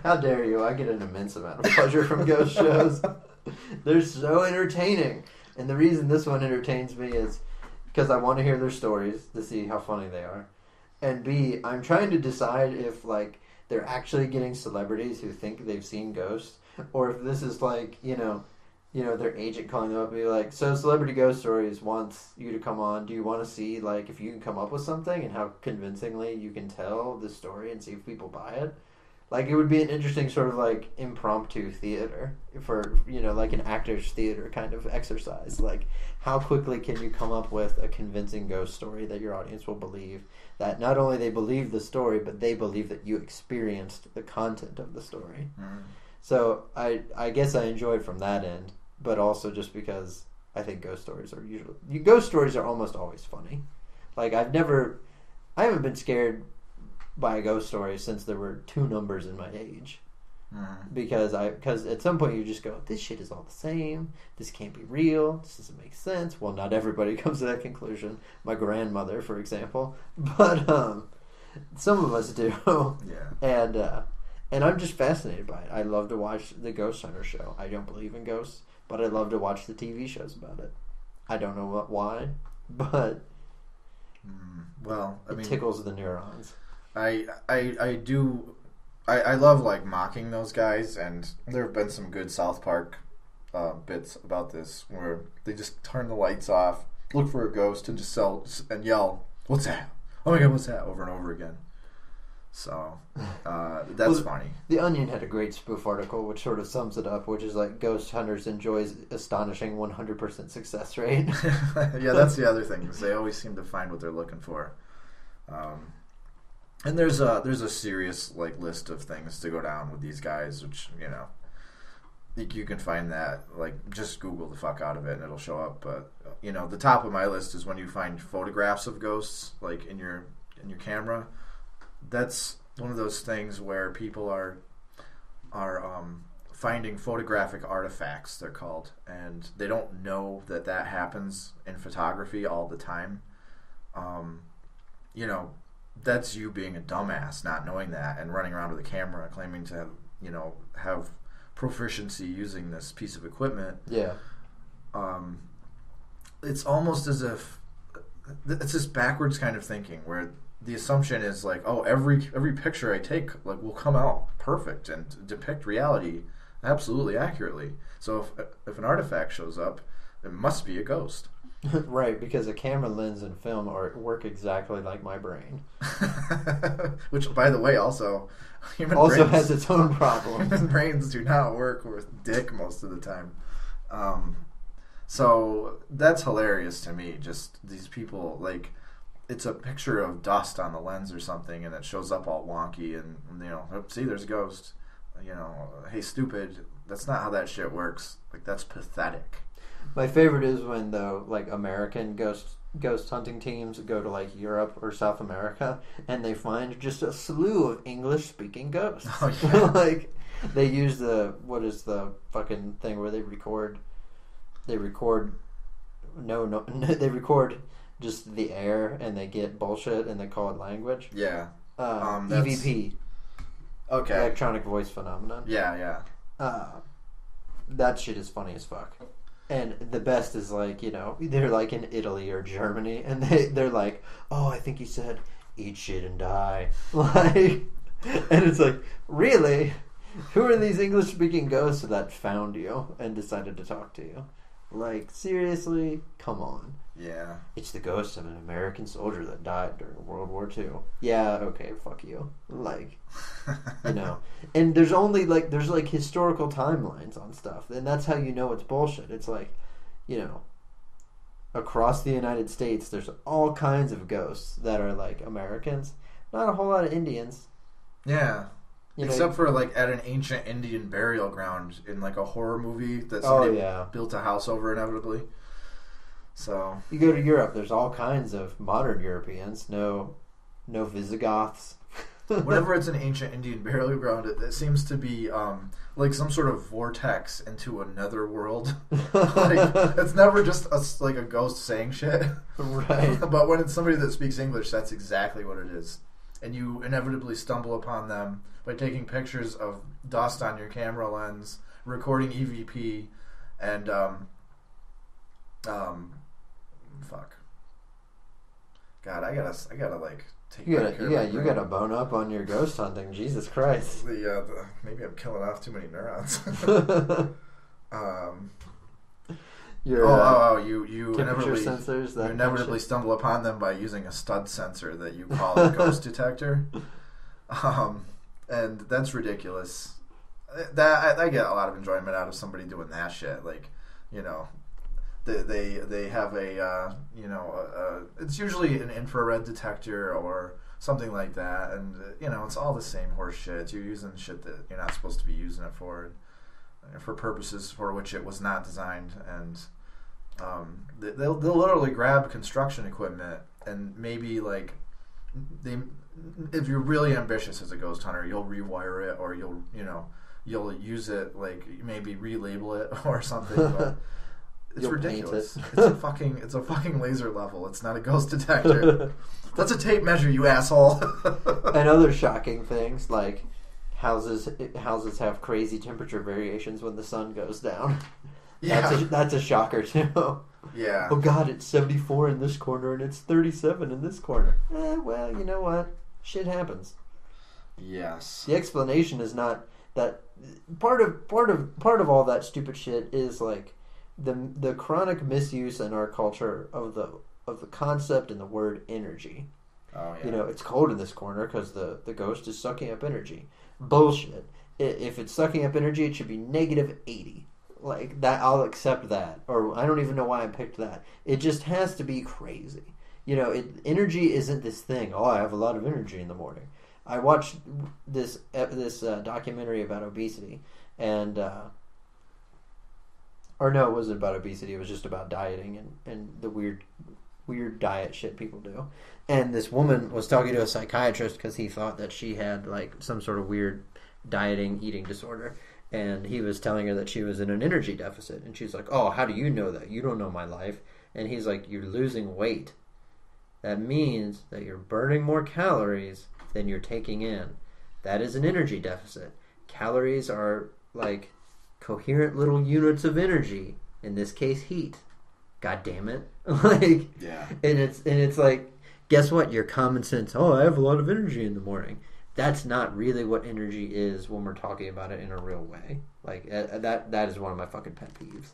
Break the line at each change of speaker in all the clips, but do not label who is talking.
How dare you? I get an immense amount of pleasure from ghost shows. They're so entertaining. And the reason this one entertains me is because I want to hear their stories to see how funny they are. And B, I'm trying to decide if, like, they're actually getting celebrities who think they've seen ghosts, or if this is like, their agent calling them up and be like, so Celebrity Ghost Stories wants you to come on. Do you want to see, like, if you can come up with something and how convincingly you can tell the story and see if people buy it? Like, it would be an interesting sort of, like, impromptu theater for, like an actor's theater kind of exercise. Like, how quickly can you come up with a convincing ghost story that your audience will believe? That not only they believe the story, but they believe that you experienced the content of the story. Mm-hmm. So, I guess I enjoy it from that end, but also just because I think ghost stories are almost always funny. Like, I haven't been scared by a ghost story since there were 2 numbers in my age. Because at some point you just go, this shit is all the same, this can't be real, this doesn't make sense. Well, not everybody comes to that conclusion. My grandmother, for example. But some of us do. Yeah. And I'm just fascinated by it. I love to watch the Ghost Hunter show. I don't believe in ghosts, but I love to watch the TV shows about it. I don't know why, but it tickles the neurons.
I love, like, mocking those guys, and there have been some good South Park bits about this where they just turn the lights off, look for a ghost, and just yell, "What's that? Oh my god, what's that?" over and over again. So that's funny.
The Onion had a great spoof article which sort of sums it up, which is like, ghost hunters enjoys astonishing 100% success rate.
Yeah, that's the other thing, because they always seem to find what they're looking for. And there's a serious, like, list of things to go down with these guys, which, you can find that, like, just Google the fuck out of it and it'll show up. But the top of my list is when you find photographs of ghosts, like, in your camera. That's one of those things where people are finding photographic artifacts, they're called, and they don't know that happens in photography all the time. That's you being a dumbass, not knowing that, and running around with a camera claiming to have proficiency using this piece of equipment.
Yeah.
It's almost as if it's this backwards kind of thinking where the assumption is like, oh, every picture I take, like, will come out perfect and depict reality absolutely accurately. So if an artifact shows up, it must be a ghost.
Right, because a camera lens and film work exactly like my brain.
Which, by the way, also
has its own problem.
Human brains do not work with dick most of the time. So that's hilarious to me. Just these people, like, it's a picture of dust on the lens or something, and it shows up all wonky, and see, there's a ghost. Hey, stupid, that's not how that shit works. Like, that's pathetic.
My favorite is when, though, like, American ghost hunting teams go to, like, Europe or South America, and they find just a slew of English-speaking ghosts. Oh, yeah. Like, they use what is the fucking thing where they record just the air, and they get bullshit, and they call it language.
Yeah.
EVP.
Okay.
Electronic voice phenomenon.
Yeah.
That shit is funny as fuck. And the best is, like, they're like in Italy or Germany, and they're like, oh, I think he said, eat shit and die. Like, and it's like, really? Who are these English-speaking ghosts that found you and decided to talk to you? Like, seriously? Come on.
Yeah.
It's the ghost of an American soldier that died during World War II. Yeah, okay, fuck you. Like, And there's historical timelines on stuff. And that's how you know it's bullshit. It's like, across the United States, there's all kinds of ghosts that are, like, Americans. Not a whole lot of Indians.
Yeah. Except for, like, at an ancient Indian burial ground in, like, a horror movie that somebody built a house over inevitably. So
you go to Europe, there's all kinds of modern Europeans. No Visigoths.
Whenever it's an ancient Indian burial ground, it seems to be like some sort of vortex into another world. Like, it's never just a ghost saying shit.
Right.
But when it's somebody that speaks English, that's exactly what it is. and you inevitably stumble upon them by taking pictures of dust on your camera lens, recording EVP, and fuck. God, I gotta like take
you gotta bone up on your ghost hunting. Jesus Christ.
Maybe I'm killing off too many neurons. You inevitably stumble upon them by using a stud sensor that you call a ghost detector, and that's ridiculous. That I get a lot of enjoyment out of somebody doing that shit. Like, you know, they have a it's usually an infrared detector or something like that, and you know, it's all the same horse shit. You're using shit that you're not supposed to be using it for purposes for which it was not designed, and they'll literally grab construction equipment and maybe like if you're really ambitious as a ghost hunter, you'll rewire it, or you'll use it, like maybe relabel it or something. But it's ridiculous. It's a fucking laser level. It's not a ghost detector. That's a tape measure, you asshole.
And other shocking things like houses have crazy temperature variations when the sun goes down. Yeah, that's a shocker too.
Yeah.
Oh God, it's 74 in this corner and it's 37 in this corner. Well, you know what? Shit happens.
Yes.
The explanation is not that. Part of all that stupid shit is like the chronic misuse in our culture of the concept and the word energy.
Oh yeah.
You know, it's cold in this corner because the ghost is sucking up energy. Bullshit. If it's sucking up energy, it should be -80. Like that, I'll accept that. Or I don't even know why I picked that. It just has to be crazy. You know, energy isn't this thing. Oh, I have a lot of energy in the morning. I watched this documentary about obesity, and or no, it wasn't about obesity. It was just about dieting and the weird diet shit people do. And this woman was talking to a psychiatrist because he thought that she had like some sort of weird dieting eating disorder. And he was telling her that she was in an energy deficit. And she's like, oh, how do you know that? You don't know my life. And he's like, you're losing weight. That means that you're burning more calories than you're taking in. That is an energy deficit. Calories are like coherent little units of energy. In this case, heat. God damn it. Like,
yeah.
And it's like, guess what? Your common sense, oh, I have a lot of energy in the morning. That's not really what energy is when we're talking about it in a real way. Like, that is one of my fucking pet peeves.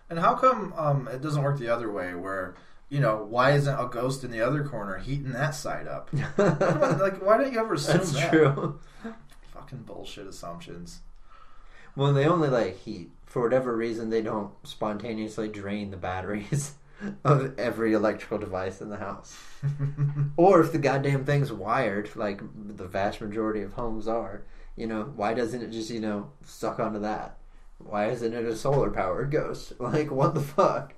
And how come it doesn't work the other way where, you know, why isn't a ghost in the other corner heating that side up? Like, why don't you ever assume
That's
that?
true.
Fucking bullshit assumptions.
Well, they only like heat. For whatever reason, they don't spontaneously drain the batteries of every electrical device in the house. Or if the goddamn thing's wired, like the vast majority of homes are, you know, why doesn't it just, you know, suck onto that? Why isn't it a solar powered ghost? Like, what the fuck?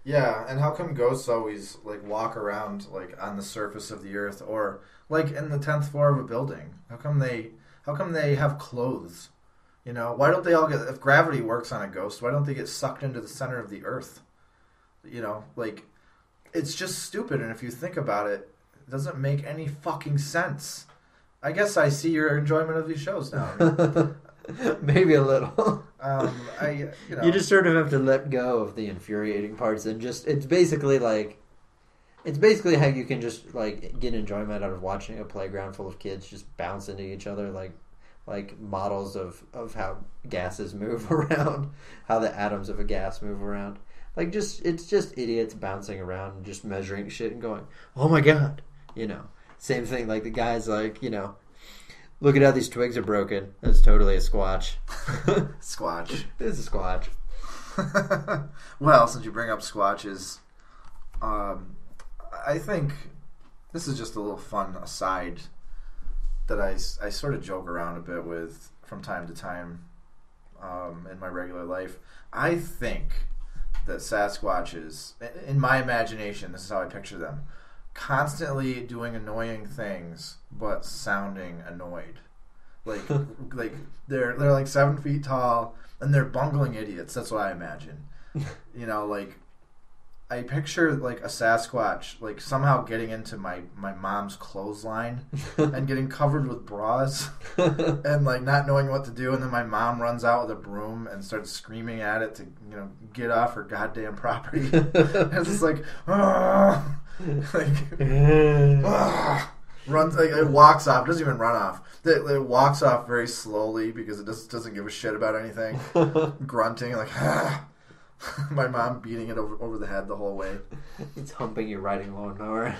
Yeah, and how come ghosts always like walk around like on the surface of the earth, or like in the 10th floor of a building? How come they have clothes? You know, why don't they all get, if gravity works on a ghost, why don't they get sucked into the center of the earth? You know, like, it's just stupid, and if you think about it, it doesn't make any fucking sense. I guess I see your enjoyment of these shows now.
Maybe a little.
You
just sort of have to let go of the infuriating parts, and just, it's basically how you can just, like, get enjoyment out of watching a playground full of kids just bounce into each other, like models of how gases move around, how the atoms of a gas move around. Like, it's just idiots bouncing around and just measuring shit and going, oh my God, you know. Same thing, like the guy's like, you know, look at how these twigs are broken. That's totally a squatch.
Squatch.
It's a squatch.
Well, since you bring up squatches, I think this is just a little fun aside that I sort of joke around a bit with from time to time in my regular life. I think that Sasquatches, in my imagination, this is how I picture them, constantly doing annoying things but sounding annoyed. Like they're like 7 feet tall and they're bungling idiots. That's what I imagine. You know, like I picture like a Sasquatch like somehow getting into my mom's clothesline and getting covered with bras and like not knowing what to do, and then my mom runs out with a broom and starts screaming at it to get off her goddamn property. And it's just like, runs like it walks off. It doesn't even run off. It walks off very slowly because it doesn't give a shit about anything. Grunting like. My mom beating it over the head the whole way.
It's humping your riding lawnmower.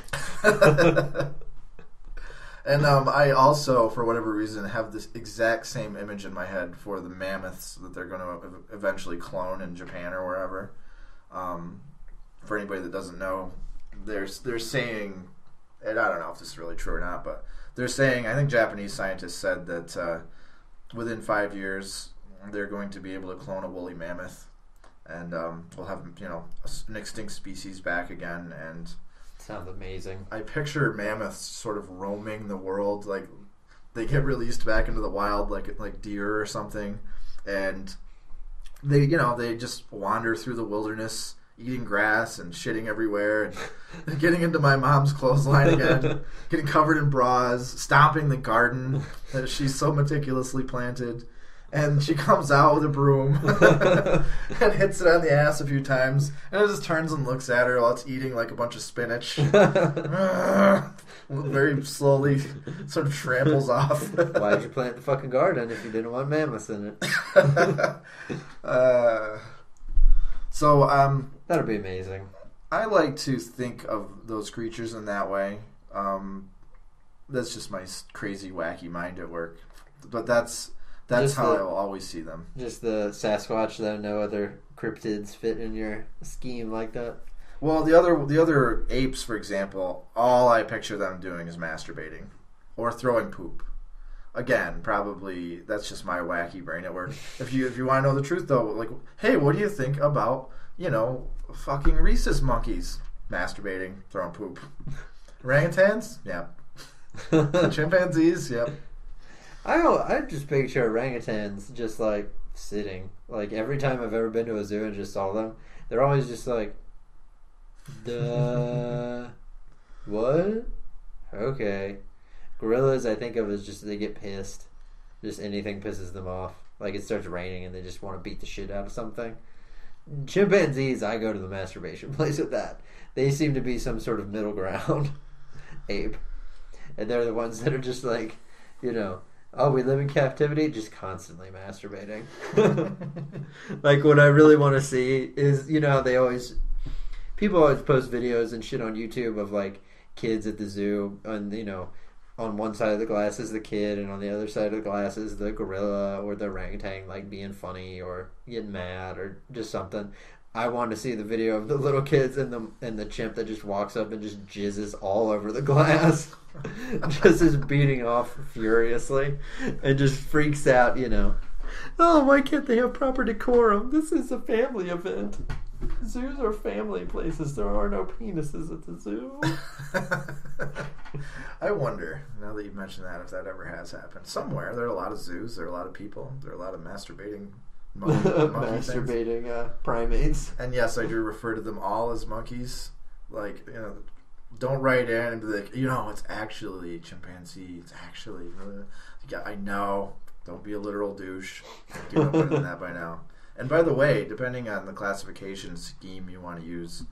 And I also, for whatever reason, have this exact same image in my head for the mammoths that they're going to eventually clone in Japan or wherever. For anybody that doesn't know, they're saying, and I don't know if this is really true or not, but they're saying, I think Japanese scientists said that within 5 years they're going to be able to clone a woolly mammoth. And we'll have an extinct species back again. And
sounds amazing.
I picture mammoths sort of roaming the world, like they get released back into the wild, like deer or something, and they just wander through the wilderness, eating grass and shitting everywhere, and getting into my mom's clothesline again, getting covered in bras, stomping the garden that she's so meticulously planted. And she comes out with a broom and hits it on the ass a few times, and it just turns and looks at her while it's eating like a bunch of spinach. Very slowly sort of tramples off.
Why'd you plant the fucking garden if you didn't want mammoths in it? That'd be amazing.
I like to think of those creatures in that way. That's just my crazy, wacky mind at work. But that's how I will always see them.
Just the Sasquatch, though. No other cryptids fit in your scheme like that.
Well, the other apes, for example, all I picture them doing is masturbating or throwing poop. Again, probably that's just my wacky brain at work. If you want to know the truth, though, like, hey, what do you think about fucking rhesus monkeys masturbating, throwing poop? Orangutans, yeah. Chimpanzees, yep.
I just picture orangutans just like sitting. Like every time I've ever been to a zoo and just saw them, they're always just like, duh, what? Okay. Gorillas I think of as just they get pissed. Just anything pisses them off. Like it starts raining and they just want to beat the shit out of something. Chimpanzees, I go to the masturbation place with that. They seem to be some sort of middle ground ape. And they're the ones that are just like, oh, we live in captivity, just constantly masturbating. Like, what I really want to see is, people always post videos and shit on YouTube of, like, kids at the zoo, and, on one side of the glass is the kid, and on the other side of the glass is the gorilla or the orangutan, like, being funny or getting mad or just something. I want to see the video of the little kids and the chimp that just walks up and just jizzes all over the glass. Just is beating off furiously and just freaks out, Oh, why can't they have proper decorum? This is a family event. Zoos are family places. There are no penises at the zoo.
I wonder, now that you mentioned that, if that ever has happened. Somewhere, there are a lot of zoos, there are a lot of people, there are a lot of masturbating
masturbating primates.
And yes, I do refer to them all as monkeys. Like, don't write in and be like, it's actually chimpanzee. It's actually, yeah, I know. Don't be a literal douche. You know better than that by now. And by the way, depending on the classification scheme you want to use,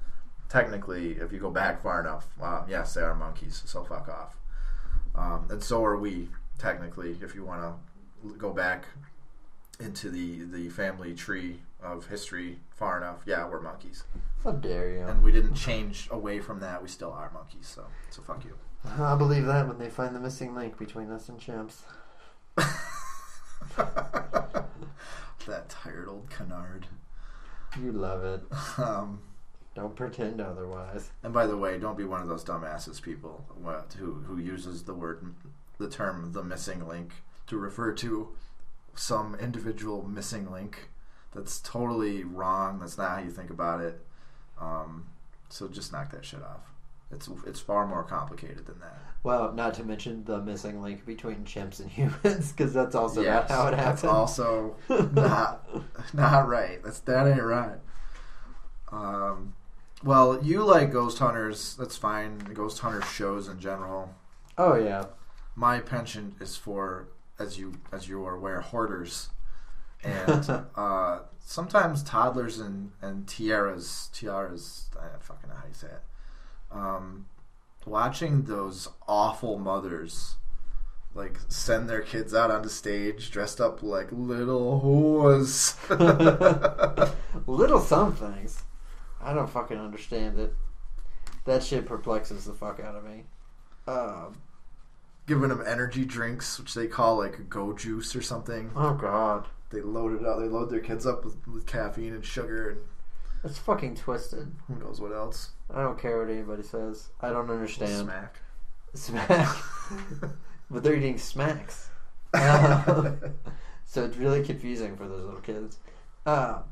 technically, if you go back far enough, yes, they are monkeys. So fuck off. And so are we, technically, if you want to go back into the family tree of history far enough. Yeah, we're monkeys.
How dare you?
And we didn't change away from that. We still are monkeys. So fuck you.
I'll believe that when they find the missing link between us and chimps.
That tired old canard.
You love it. Don't pretend otherwise.
And by the way, don't be one of those dumbasses people who uses the term "the missing link" to refer to some individual missing link. That's totally wrong. That's not how you think about it. So just knock that shit off. It's far more complicated than that.
Well, not to mention the missing link between chimps and humans, because that's also not how it happens.
That's also not right. That ain't right. Well, you like Ghost Hunters. That's fine. Ghost Hunter shows in general.
Oh yeah.
My penchant is for, as you are aware, hoarders, and sometimes toddlers and tiaras. I fucking know how you say it. Watching those awful mothers like send their kids out onto stage dressed up like little whores.
Little somethings. I don't fucking understand it. That shit perplexes the fuck out of me.
Giving them energy drinks, which they call like go juice or something.
Oh god.
They load it up. They load their kids up with caffeine and sugar and
it's fucking twisted.
who knows what else.
I don't care what anybody says. I don't understand.
Smack.
But they're eating smacks. So it's really confusing for those little kids. I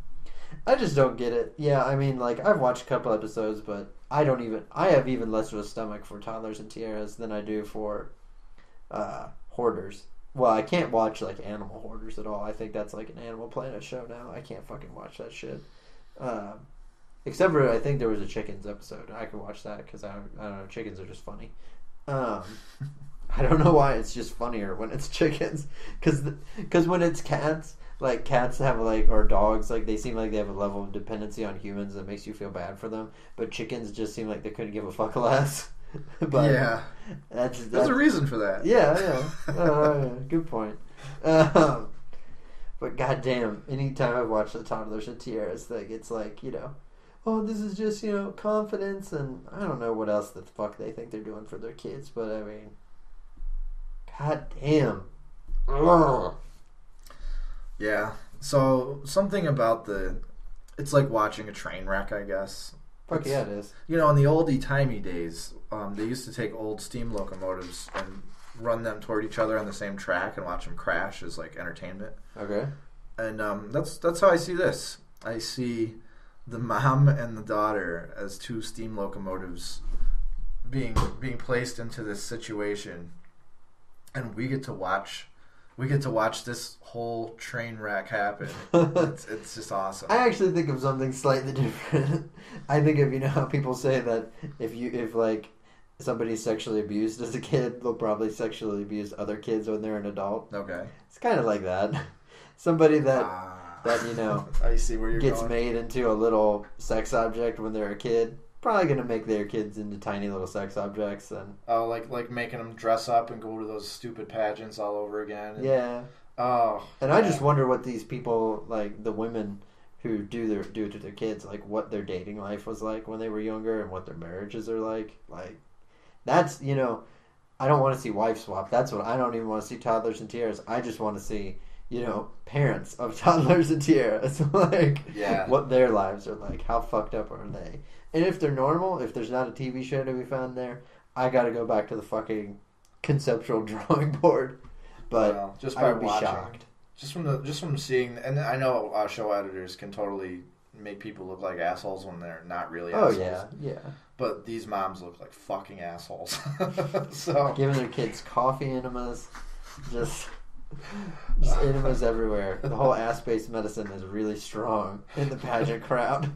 just don't get it. Yeah, I mean, like, I've watched a couple episodes, but I have even less of a stomach for toddlers and tiaras than I do for hoarders. Well, I can't watch, like, animal hoarders at all. I think that's, like, an Animal Planet show now. I can't fucking watch that shit. Except for, I think there was a chickens episode. I could watch that because, I don't know, chickens are just funny. I don't know why it's just funnier when it's chickens. Because when it's cats, like, cats have, like, or dogs, like, they seem like they have a level of dependency on humans that makes you feel bad for them. But chickens just seem like they couldn't give a fuck less. But
yeah. There's a reason for that.
Yeah. Yeah. Good point. But goddamn, anytime I watch the toddlers and tiaras thing, it's like, you know, oh, this is just, you know, confidence, and I don't know what else the fuck they think they're doing for their kids, but I mean, goddamn. Ugh.
Yeah. So something about it's like watching a train wreck, I guess.
Fuck yeah, it is.
You know, in the oldie-timey days, they used to take old steam locomotives and run them toward each other on the same track and watch them crash as, like, entertainment.
Okay.
And that's how I see this. I see the mom and the daughter as two steam locomotives being placed into this situation, and we get to watch this whole train wreck happen. It's just awesome.
I actually think of something slightly different. I think of, you know how people say that if like somebody's sexually abused as a kid, they'll probably sexually abuse other kids when they're an adult.
Okay.
It's kind of like that. Somebody that you know
I see where you're
gets
going.
made into a little sex object when they're a kid, probably gonna make their kids into tiny little sex objects. And
like making them dress up and go to those stupid pageants all over again.
Yeah. And I just wonder what these people, like the women who do it to their kids, like what their dating life was like when they were younger and what their marriages are like. Like, that's, you know, I don't want to see wife swap. That's what I don't even want to see toddlers and tiaras. I just want to see, you know, parents of toddlers and tiaras, like, what their lives are like. How fucked up are they? And if they're normal, if there's not a TV show to be found there, I got to go back to the fucking conceptual drawing board. But
just by
I would be
watching,
shocked.
Just from seeing, and I know show editors can totally make people look like assholes when they're not really assholes.
Oh yeah.
But these moms look like fucking assholes. So
giving their kids coffee enemas, just enemas everywhere. The whole ass-based medicine is really strong in the pageant crowd.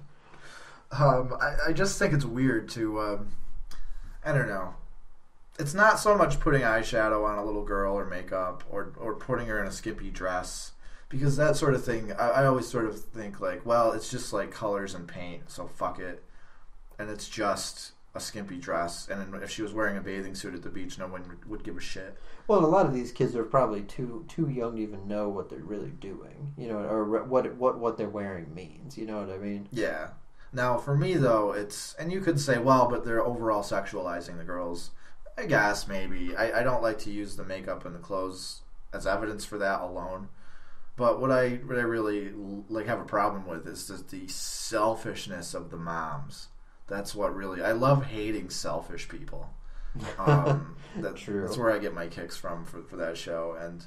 I just think it's weird to, I don't know. It's not so much putting eyeshadow on a little girl or makeup or putting her in a skimpy dress, because that sort of thing, I always sort of think like, well, it's just like colors and paint, so fuck it. And it's just a skimpy dress. And if she was wearing a bathing suit at the beach, no one would give a shit.
Well, a lot of these kids are probably too young to even know what they're really doing, you know, or what they're wearing means. You know what I mean?
Yeah. Now, for me, though, and you could say, well, but they're overall sexualizing the girls. I guess, maybe. I don't like to use the makeup and the clothes as evidence for that alone. But what I really like have a problem with is the selfishness of the moms. That's what really... I love hating selfish people.
True.
That's where I get my kicks from for that show. And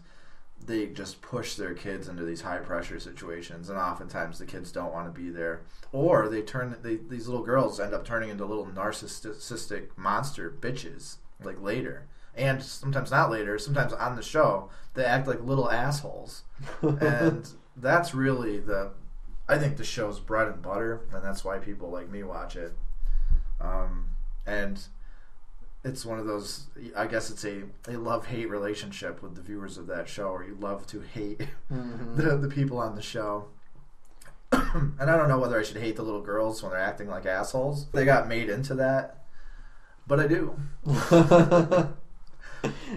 they just push their kids into these high-pressure situations, and oftentimes the kids don't want to be there. Or these little girls end up turning into little narcissistic monster bitches, like later. And sometimes not later, sometimes on the show, they act like little assholes. And that's really I think the show's bread and butter, and that's why people like me watch it. And it's one of those, I guess it's a love-hate relationship with the viewers of that show, or you love to hate the people on the show. And I don't know whether I should hate the little girls when they're acting like assholes. They got made into that, but I do.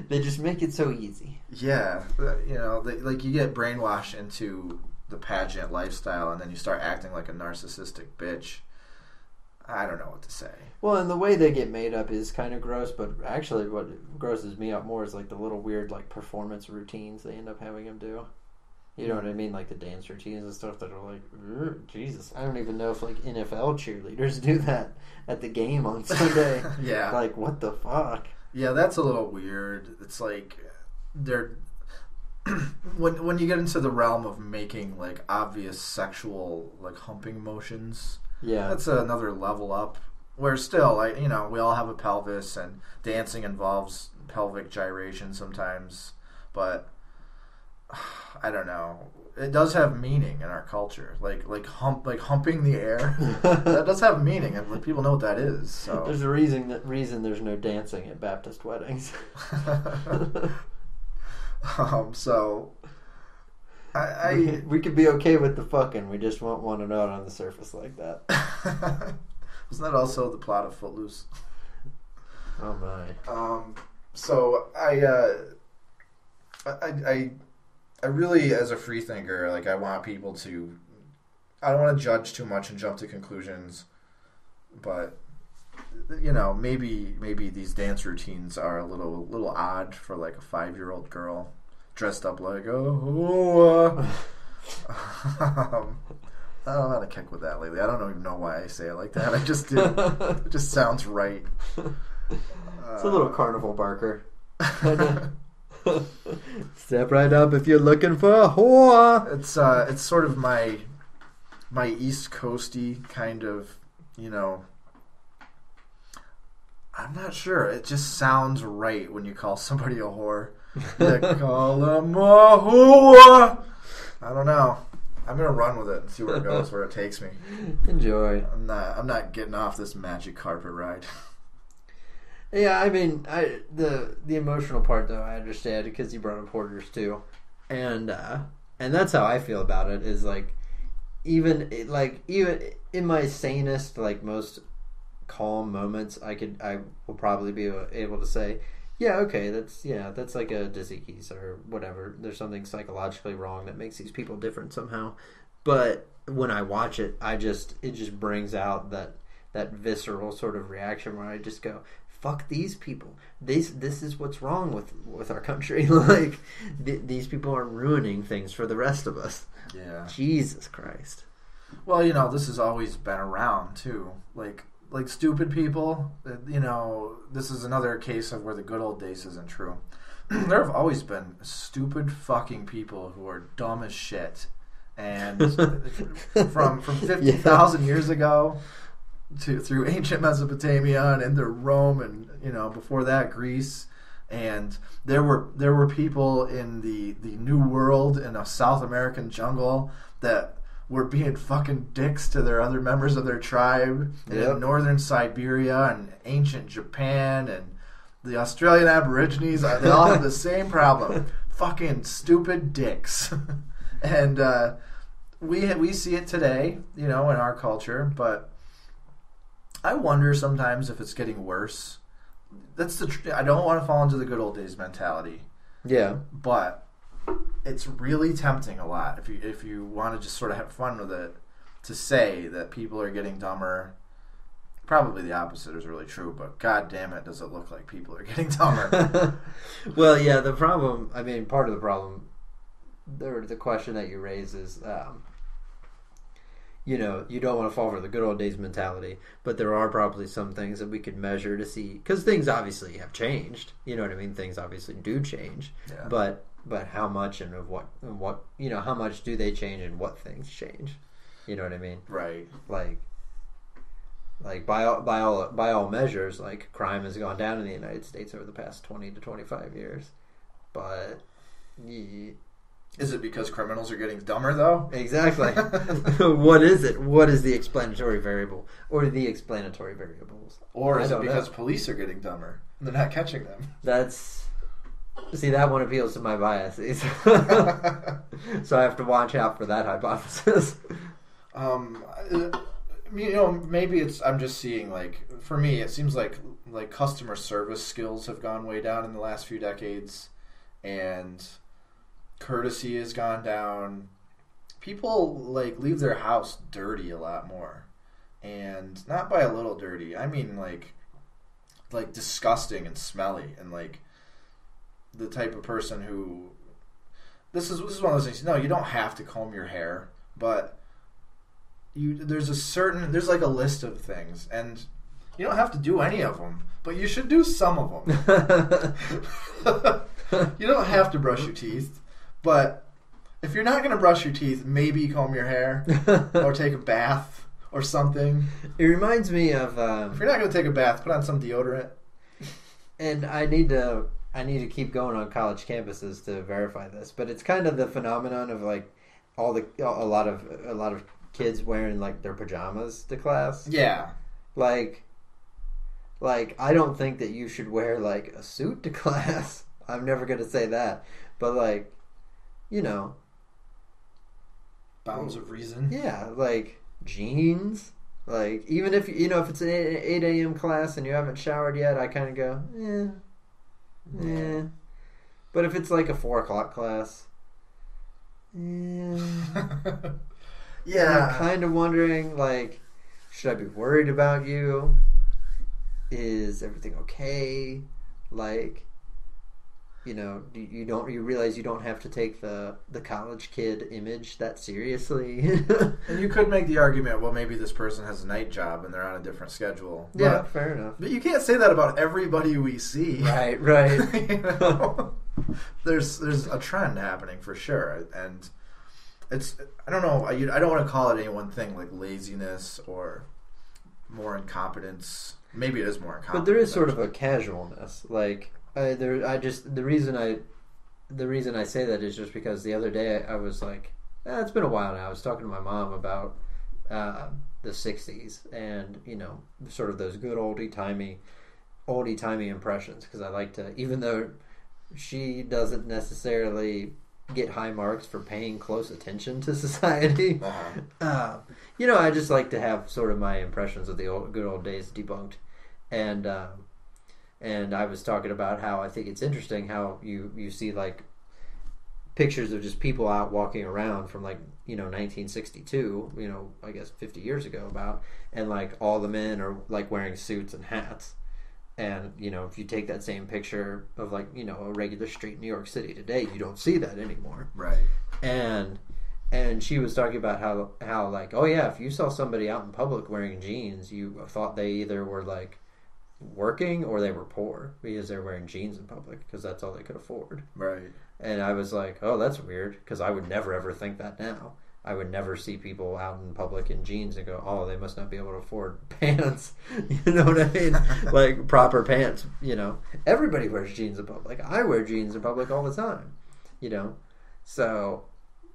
They just make it so easy.
Yeah, like you get brainwashed into the pageant lifestyle, and then you start acting like a narcissistic bitch. I don't know what to say.
Well, and the way they get made up is kind of gross, but actually what grosses me up more is like the little weird like performance routines they end up having them do. You know what I mean? Like the dance routines and stuff that are like, Jesus, I don't even know if like NFL cheerleaders do that at the game on Sunday.
Yeah.
Like, what the fuck?
Yeah, that's a little weird. It's like they're when you get into the realm of making like obvious sexual like humping motions.
Yeah,
that's another level up. Where still, like, we all have a pelvis, and dancing involves pelvic gyration sometimes, but I don't know. It does have meaning in our culture, like humping the air. That does have meaning, and people know what that is. So
there's a reason there's no dancing at Baptist weddings.
So
we could be okay with the fucking. We just won't want to know it on the surface like that.
Wasn't that also the plot of Footloose?
Oh my.
So I really, as a free thinker, like, I want people to. I don't want to judge too much and jump to conclusions, but maybe these dance routines are a little odd for like a 5-year-old girl dressed up like I don't know how to kick with that lately. I don't even know why I say it like that. I just do. It just sounds right.
It's a little carnival barker. Step right up if you're looking for a whore.
It's sort of my East Coasty kind of, I'm not sure. It just sounds right when you call somebody a whore. You call them a whore. I don't know. I'm gonna run with it and see where it goes, where it takes me.
Enjoy.
I'm not getting off this magic carpet ride.
Yeah, I mean, the emotional part though, I understand because you brought up hoarders too, and that's how I feel about it. Is like even in my sanest, like most calm moments, I will probably be able to say, yeah, okay, that's like a disease or whatever. There's something psychologically wrong that makes these people different somehow. But when I watch it, it just brings out that visceral sort of reaction where I just go, fuck these people. This is what's wrong with our country. Like, these people are ruining things for the rest of us.
Yeah.
Jesus Christ.
Well, this has always been around too. Like stupid people, this is another case of where the good old days isn't true. There have always been stupid fucking people who are dumb as shit. And from 50,000 years ago through ancient Mesopotamia and into Rome and, before that, Greece. And there were people in the New World in a South American jungle that were being fucking dicks to their other members of their tribe. Yep. In northern Siberia and ancient Japan and the Australian Aborigines. They all have the same problem. Fucking stupid dicks. And we see it today, in our culture, but I wonder sometimes if it's getting worse. That's I don't want to fall into the good old days mentality. Yeah. But it's really tempting a lot if you want to just sort of have fun with it to say that people are getting dumber. Probably the opposite is really true, but god damn it, does it look like people are getting dumber.
Well, yeah, the problem, part of the problem, the question that you raise is, you don't want to fall for the good old days mentality, but there are probably some things that we could measure to see, because things obviously have changed. You know what I mean? Things obviously do change, yeah. But how much and of what how much do they change and what things change? You know what I mean? Right. Like by all measures, like, crime has gone down in the United States over the past 20 to 25 years, but
Is it because criminals are getting dumber, though?
Exactly. What is it? What is the explanatory variable? Or the explanatory variables?
Or is it because police are getting dumber and they're not catching them?
See, that one appeals to my biases. So I have to watch out for that hypothesis.
Maybe I'm just seeing, like, for me, it seems like customer service skills have gone way down in the last few decades, and courtesy has gone down. People, like, leave their house dirty a lot more, and not by a little dirty. I mean, like disgusting and smelly, and like the type of person who this is one of those things. No, you don't have to comb your hair, but there's like a list of things, and you don't have to do any of them, but you should do some of them. You don't have to brush your teeth, but if you're not going to brush your teeth, maybe comb your hair or take a bath or something.
It reminds me of
if you're not going to take a bath, put on some deodorant.
And I need to keep going on college campuses to verify this, but it's kind of the phenomenon of like a lot of kids wearing like their pajamas to class.
Yeah.
Like I don't think that you should wear like a suit to class. I'm never going to say that, but like,
bounds of reason.
Yeah, like jeans. Like, even if if it's an 8 a.m. class and you haven't showered yet, I kind of go, yeah. But if it's like a 4 o'clock class, yeah. I'm kind of wondering, like, should I be worried about you? Is everything okay? Like, you realize you don't have to take the college kid image that seriously.
And you could make the argument, well, maybe this person has a night job and they're on a different schedule.
Yeah, fair enough.
But you can't say that about everybody we see.
Right.
There's a trend happening for sure, and it's, I don't know, I don't want to call it any one thing, like laziness or more incompetence. Maybe it is more incompetence.
But there is sort of a casualness, like. The reason I say that is just because the other day I was like, it's been a while now. I was talking to my mom about the 60s and sort of those good oldie timey impressions, because I like to, even though she doesn't necessarily get high marks for paying close attention to society. I just like to have sort of my impressions of the good old days debunked, and I was talking about how I think it's interesting how you see like pictures of just people out walking around from like 1962, I guess 50 years ago about, and like all the men are like wearing suits and hats, and if you take that same picture of like a regular street in New York City today, you don't see that anymore.
Right.
And she was talking about how like, oh yeah, if you saw somebody out in public wearing jeans, you thought they either were like working or they were poor because they're wearing jeans in public because that's all they could afford.
Right.
And I was like, oh, that's weird, because I would never ever think that now. I would never see people out in public in jeans and go, oh, they must not be able to afford pants. You know what I mean? Like proper pants. Everybody wears jeans in public. I wear jeans in public all the time. So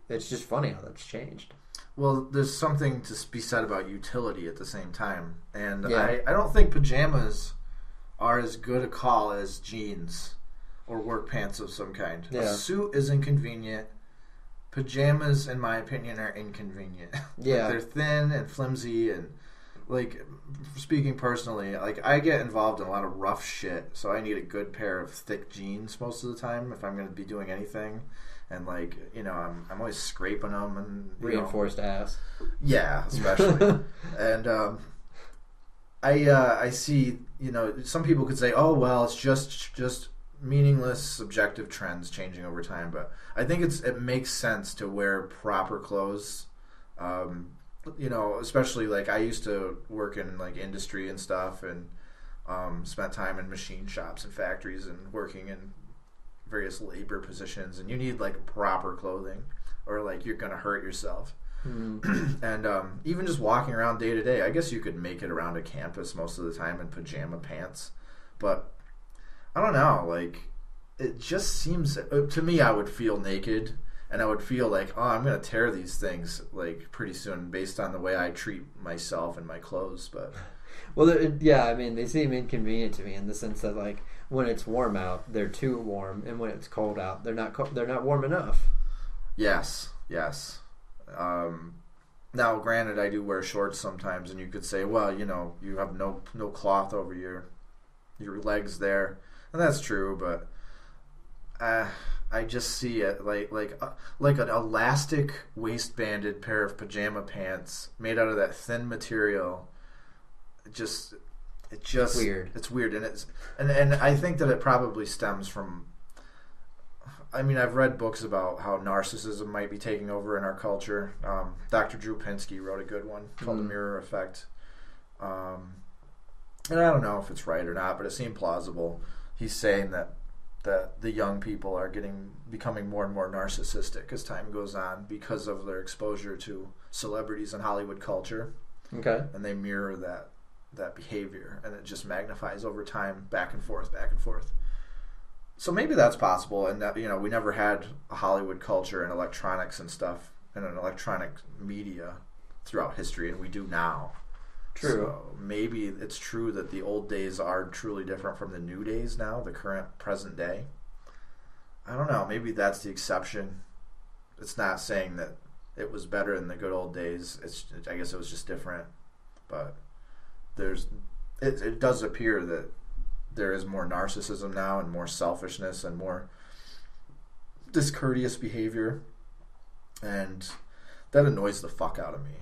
it's just funny how that's changed.
Well, there's something to be said about utility at the same time. And
yeah.
I don't think pajamas are as good a call as jeans or work pants of some kind.
Yeah.
A suit is inconvenient. Pajamas, in my opinion, are inconvenient.
Yeah.
They're thin and flimsy, and like, speaking personally, like I get involved in a lot of rough shit, so I need a good pair of thick jeans most of the time if I'm going to be doing anything. And like, I'm always scraping them and
reinforced ass.
Yeah, especially. And I see, some people could say, oh well, it's just meaningless subjective trends changing over time, but I think it makes sense to wear proper clothes. Especially like I used to work in like industry and stuff, and spent time in machine shops and factories and working in various labor positions, and you need like proper clothing or like you're gonna hurt yourself.
Mm-hmm.
And even just walking around day to day, I guess you could make it around a campus most of the time in pajama pants, but I don't know, like it just seems to me I would feel naked and I would feel like, oh, I'm gonna tear these things like pretty soon based on the way I treat myself and my clothes. But
well, yeah, I mean, they seem inconvenient to me in the sense that like when it's warm out, they're too warm, and when it's cold out, they're not warm enough.
Yes. Now, granted, I do wear shorts sometimes, and you could say, well, you know, you have no cloth over your legs there, and that's true. But I just see it like an elastic waistbanded pair of pajama pants made out of that thin material. It just
weird.
It's weird, and I think that it probably stems from. I mean, I've read books about how narcissism might be taking over in our culture. Dr. Drew Pinsky wrote a good one called The Mirror Effect. And I don't know if it's right or not, but it seemed plausible. He's saying that the young people are becoming more and more narcissistic as time goes on because of their exposure to celebrities and Hollywood culture.
Okay.
And they mirror that behavior, and it just magnifies over time, back and forth, back and forth. So maybe that's possible, and that, you know, we never had a Hollywood culture and electronics and stuff and an electronic media throughout history, and we do now.
True.
So maybe it's true that the old days are truly different from the new days now, the current present day. I don't know. Maybe that's the exception. It's not saying that it was better in the good old days. I guess it was just different. But it does appear that there is more narcissism now and more selfishness and more discourteous behavior, and that annoys the fuck out of me.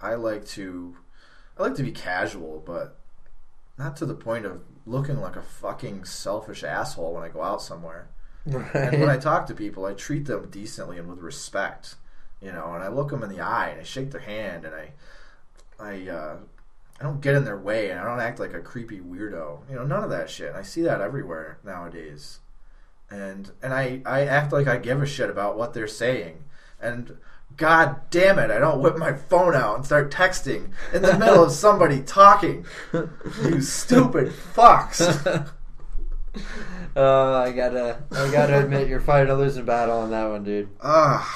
I like to be casual, but not to the point of looking like a fucking selfish asshole when I go out somewhere.
Right.
And when I talk to people, I treat them decently and with respect, you know, and I look them in the eye and I shake their hand, and I don't get in their way, and I don't act like a creepy weirdo. You know, none of that shit. I see that everywhere nowadays. And I act like I give a shit about what they're saying. And god damn it, I don't whip my phone out and start texting in the middle of somebody talking. You stupid fucks.
I gotta admit, you're fighting a losing battle on that one, dude.
I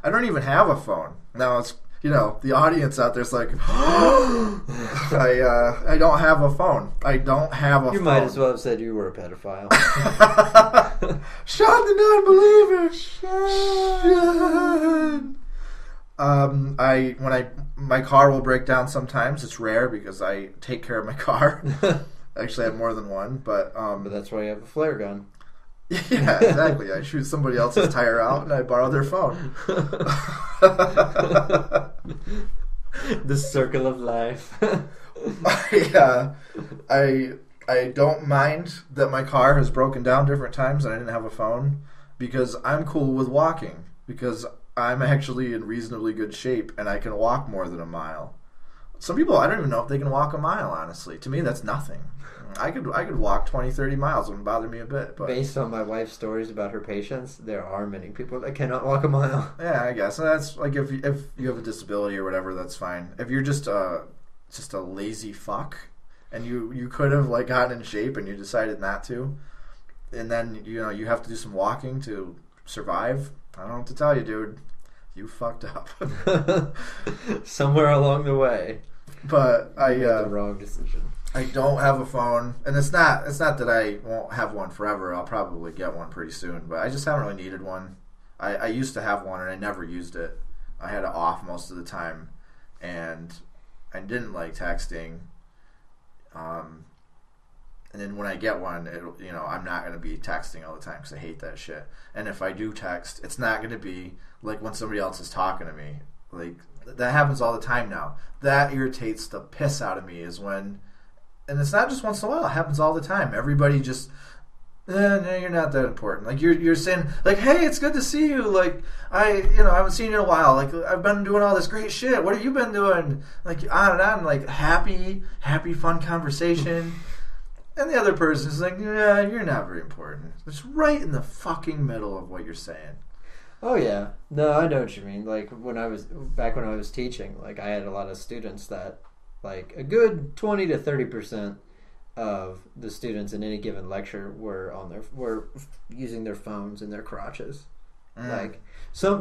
don't even have a phone. Now it's, you know, the audience out there's like, I don't have a phone. I don't have a phone.
You might as well have said you were a pedophile.
Sean the non-believer. Sean. My car will break down sometimes. It's rare because I take care of my car. I actually have more than one, but
that's why you have a flare gun.
Yeah, exactly. I shoot somebody else's tire out and I borrow their phone.
The circle of life.
I don't mind that my car has broken down different times and I didn't have a phone, because I'm cool with walking, because I'm actually in reasonably good shape and I can walk more than a mile. Some people, I don't even know if they can walk a mile, honestly. To me, that's nothing. I could walk 20, 30 miles. It wouldn't bother me a bit. But
based on my wife's stories about her patients, there are many people that cannot walk a mile.
Yeah, I guess. And that's like if you have a disability or whatever, that's fine. If you're just a lazy fuck and you could have like gotten in shape and you decided not to, and then you have to do some walking to survive, I don't know what to tell you, dude. You fucked up.
Somewhere along the way.
But I
made the wrong decision.
I don't have a phone, and it's not that I won't have one forever. I'll probably get one pretty soon, but I just haven't really needed one. I used to have one and I never used it. I had it off most of the time, and I didn't like texting. And then when I get one, I'm not going to be texting all the time because I hate that shit. And if I do text, it's not going to be like when somebody else is talking to me. Like, that happens all the time now. That irritates the piss out of me is when, and it's not just once in a while, it happens all the time. Everybody just, no, you're not that important. Like, you're saying, like, hey, it's good to see you. Like, I haven't seen you in a while. Like, I've been doing all this great shit. What have you been doing? Like, on and on. Like, happy, fun conversation. And the other person is like, yeah, you're not very important. It's right in the fucking middle of what you're saying.
Oh, yeah. No, I know what you mean. Like, when I was teaching, like, I had a lot of students that, like, a good 20 to 30% of the students in any given lecture were using their phones in their crotches. Like,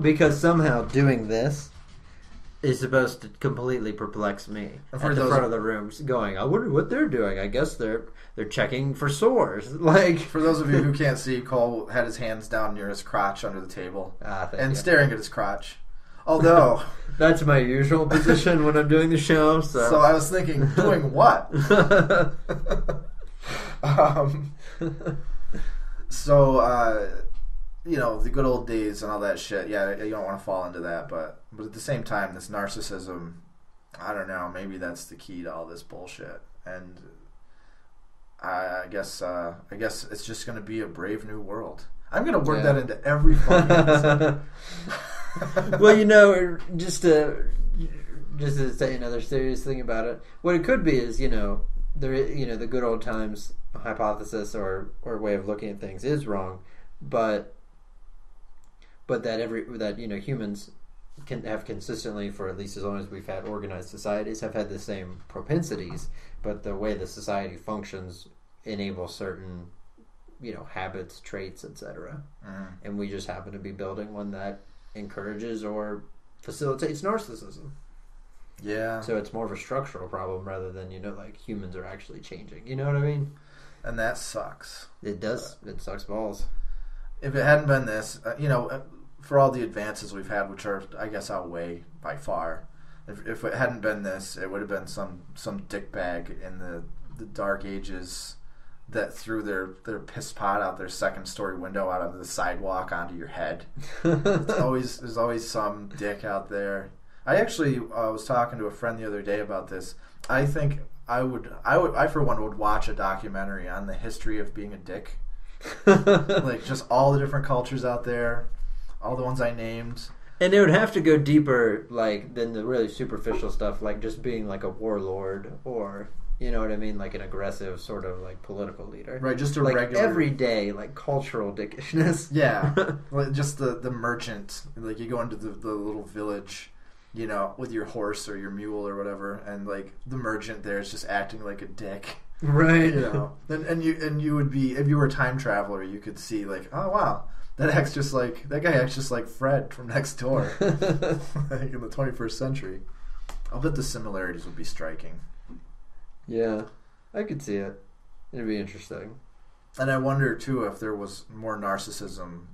because somehow doing this is supposed to completely perplex me at the front of the room, going, I wonder what they're doing. I guess they're checking for sores. Like,
for those of you who can't see, Cole had his hands down near his crotch under the table and staring at his crotch. Although
that's my usual position when I'm doing the show. So
I was thinking, doing what? The good old days and all that shit. Yeah, you don't want to fall into that, but at the same time, this narcissism, I don't know. Maybe that's the key to all this bullshit. And I guess it's just going to be a brave new world. I'm going to work that into every fucking episode.
Well, just to say another serious thing about it, what it could be is, the good old times hypothesis or way of looking at things is wrong, but that humans can have consistently, for at least as long as we've had organized societies, have had the same propensities, but the way the society functions enables certain habits, traits, etc. And we just happen to be building one that encourages or facilitates narcissism.
Yeah.
So it's more of a structural problem rather than humans are actually changing. You know what I mean?
And that sucks.
It does. It sucks balls.
If it hadn't been this, for all the advances we've had, which are, I guess, outweigh by far. If it hadn't been this, it would have been some dickbag in the dark ages that threw their piss pot out their second story window out of the sidewalk onto your head. There's always some dick out there. I actually was talking to a friend the other day about this. I think I for one would watch a documentary on the history of being a dick. Like, just all the different cultures out there, all the ones I named.
And it would have to go deeper, than the really superficial stuff, like just being like a warlord or, you know what I mean, like an aggressive sort of political leader.
Right, just a regular
everyday cultural dickishness.
Yeah, just the merchant. Like, you go into the little village, with your horse or your mule or whatever, and the merchant there is just acting like a dick.
Right.
And you would be, if you were a time traveler, you could see oh wow, that guy acts just like Fred from next door. In the 21st century. I'll bet the similarities would be striking.
Yeah, I could see it. It'd be interesting.
And I wonder too if there was more narcissism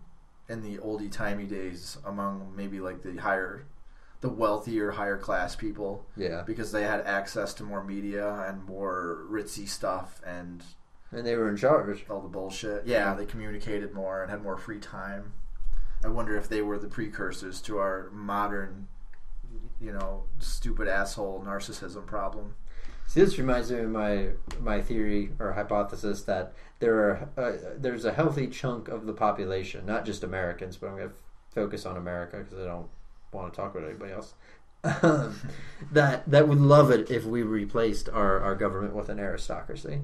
in the oldie-timey days among maybe the wealthier, higher class people.
Yeah. Because
they had access to more media and more ritzy stuff and
they were in charge.
All the bullshit. Yeah, they communicated more and had more free time. I wonder if they were the precursors to our modern, stupid asshole narcissism problem.
See, this reminds me of my theory or hypothesis that there's a healthy chunk of the population, not just Americans, but I'm going to focus on America because I don't want to talk about anybody else, that would love it if we replaced our government with an aristocracy.